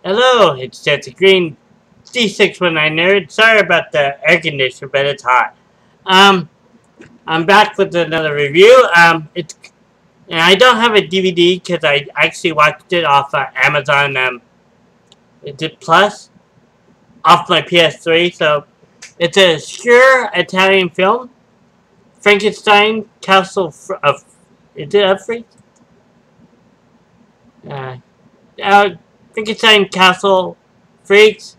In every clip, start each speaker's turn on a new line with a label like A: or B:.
A: Hello, it's Jesse Green, D619 Nerd. Sorry about the air conditioner, but it's hot. I'm back with another review. And I don't have a DVD because I actually watched it off Amazon. Is it Plus? Off my PS3. So it's a obscure Italian film, Frankesteins Castle of. Is it a freak? Frankesteins Castle Freaks.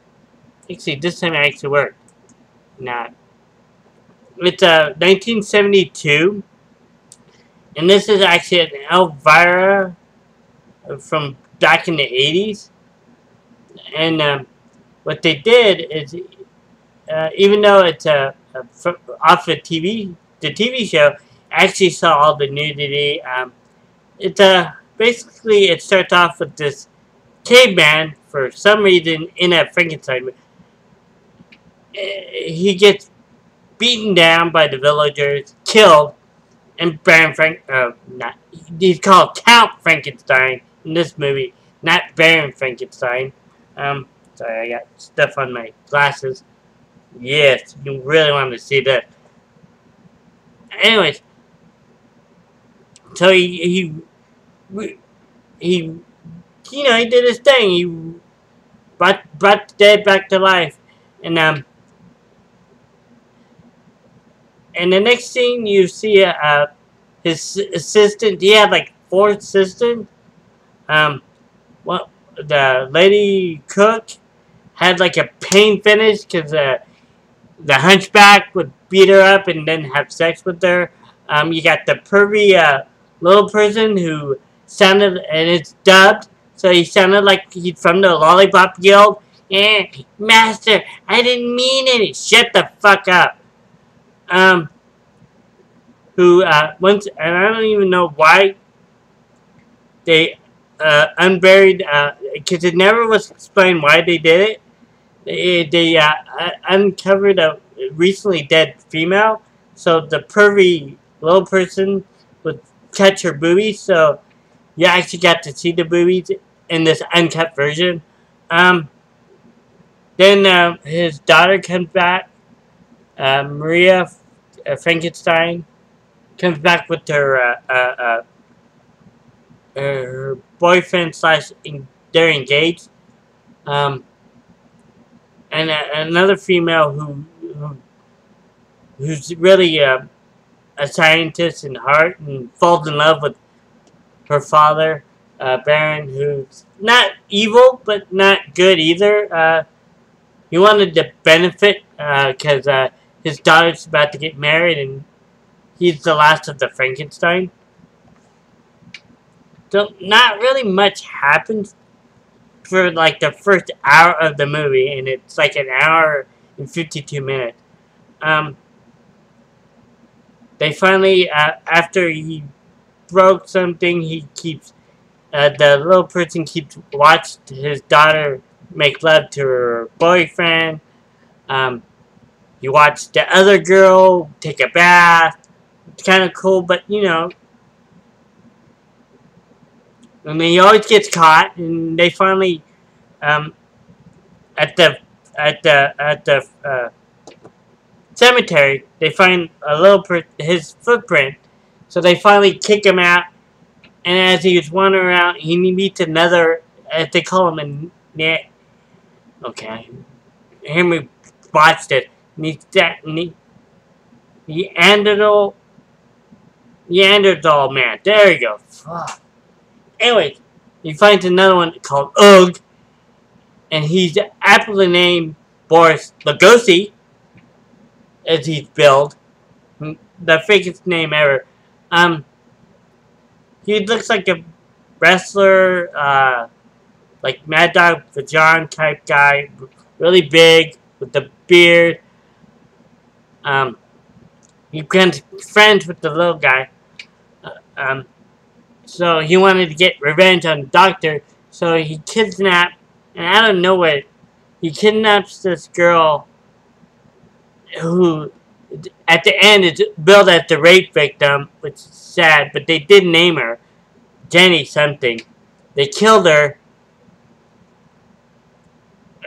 A: Actually, this time it actually worked. Not. It's 1972, and this is actually an Elvira from back in the 80s. And what they did is, even though it's off the TV show, actually saw all the nudity. Basically it starts off with this caveman for some reason in a Frankenstein. He gets beaten down by the villagers, killed, and he's called Count Frankenstein in this movie, not Baron Frankenstein. Sorry, I got stuff on my glasses. Yes, you really want to see that. Anyways, so he did his thing. He brought the dead back to life, and the next scene you see his assistant. He had like 4 assistants. The lady cook had like a pain finish because the hunchback would beat her up and then have sex with her. You got the pervy little person who sounded, and it's dubbed, so he sounded like he's from the Lollipop Guild. Master, I didn't mean it. Shut the fuck up. Once, and I don't even know why they unburied, because it never was explained why they did it. They uncovered a recently dead female, so the pervy little person would touch her boobies, so you actually got to see the boobies in this uncut version. Then his daughter comes back, Maria Frankenstein, comes back with her boyfriend / they're engaged, and another female who's really a scientist in heart and falls in love with her father, Baron, who's not evil but not good either. He wanted to benefit because his daughter's about to get married and he's the last of the Frankenstein. So not really much happens for like the first hour of the movie, and it's like an hour and 52 minutes. They finally, after he broke something, he keeps, the little person keeps watched his daughter make love to her boyfriend. You watch the other girl take a bath. It's kind of cool, but you know. I mean, he always gets caught, and they finally, at the cemetery, they find his footprint, so they finally kick him out. And as he was wandering around, he meets another, as they call him, okay, Henry watched it. Neanderthal man. There you go. Fuck. Anyway, he finds another one called Ugg, and he's aptly named Boris Lugosi, as he's billed. The fakest name ever. He looks like a wrestler, like Mad Dog Vajon type guy, really big with the beard. He becomes friends with the little guy. So he wanted to get revenge on the doctor, so he kidnapped, and out of nowhere, he kidnaps this girl who, at the end, is billed as the rape victim, which is sad, but they did name her Jenny something. They killed her,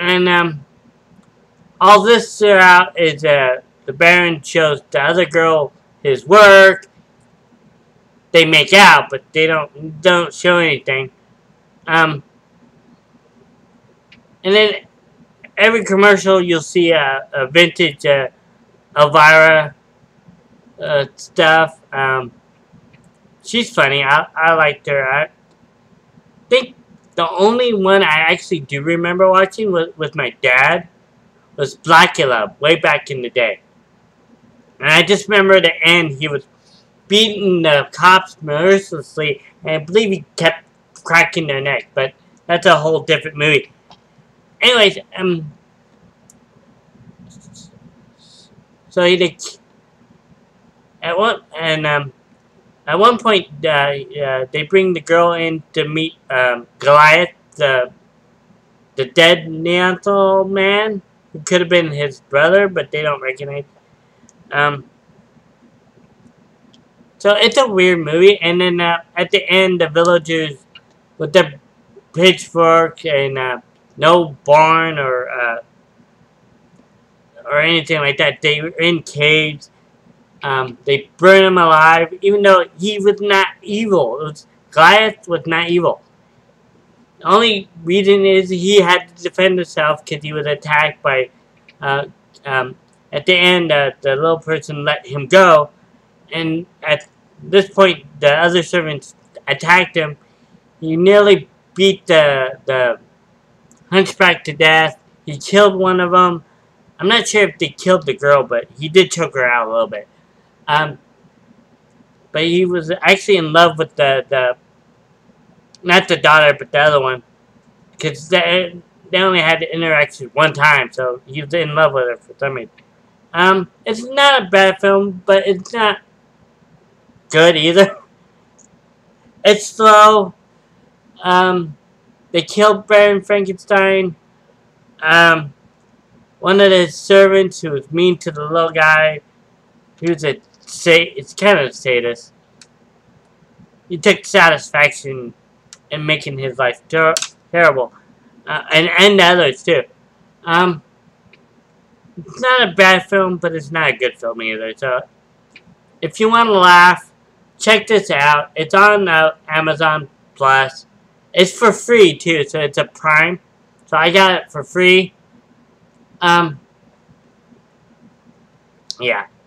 A: And all this throughout is the Baron shows the other girl his work. They make out, but they don't show anything. And then every commercial you'll see a vintage Elvira stuff. She's funny. I liked her. I think the only one I actually do remember watching with my dad was Blackula way back in the day. And I just remember the end. He was beating the cops mercilessly, and I believe he kept cracking their neck. But that's a whole different movie. Anyways, so at one point they bring the girl in to meet Goliath, the dead Neanderthal man who could have been his brother, but they don't recognize. So it's a weird movie, and then at the end, the villagers with their pitchfork and no barn or anything like that. They were in caves. They burn him alive, even though he was not evil. Goliath was not evil. The only reason is he had to defend himself because he was attacked by. At the end, the little person let him go, and at this point, the other servants attacked him. He nearly beat the hunchback to death. He killed one of them. I'm not sure if they killed the girl, but he did choke her out a little bit. But he was actually in love with the not the daughter, but the other one, because they only had the interaction one time, so he was in love with her for some reason. It's not a bad film, but it's not good either. It's slow. They killed Baron Frankenstein. One of the servants who was mean to the little guy, he was it's kind of a sadist. He took satisfaction in making his life terrible, and others too. It's not a bad film, but it's not a good film either. So, if you want to laugh, check this out. It's on Amazon Plus. It's for free too, so it's a Prime. So I got it for free. Yeah,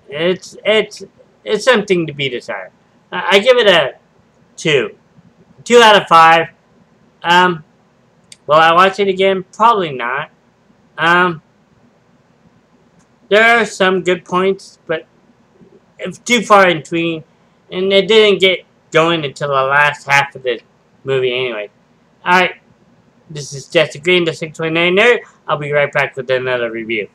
A: it's something to be desired. I give it a 2 out of 5. Will I watch it again? Probably not. There are some good points, but it's too far in between, and it didn't get going until the last half of the movie anyway. Alright, this is Jesse Green, the 629 Nerd. I'll be right back with another review.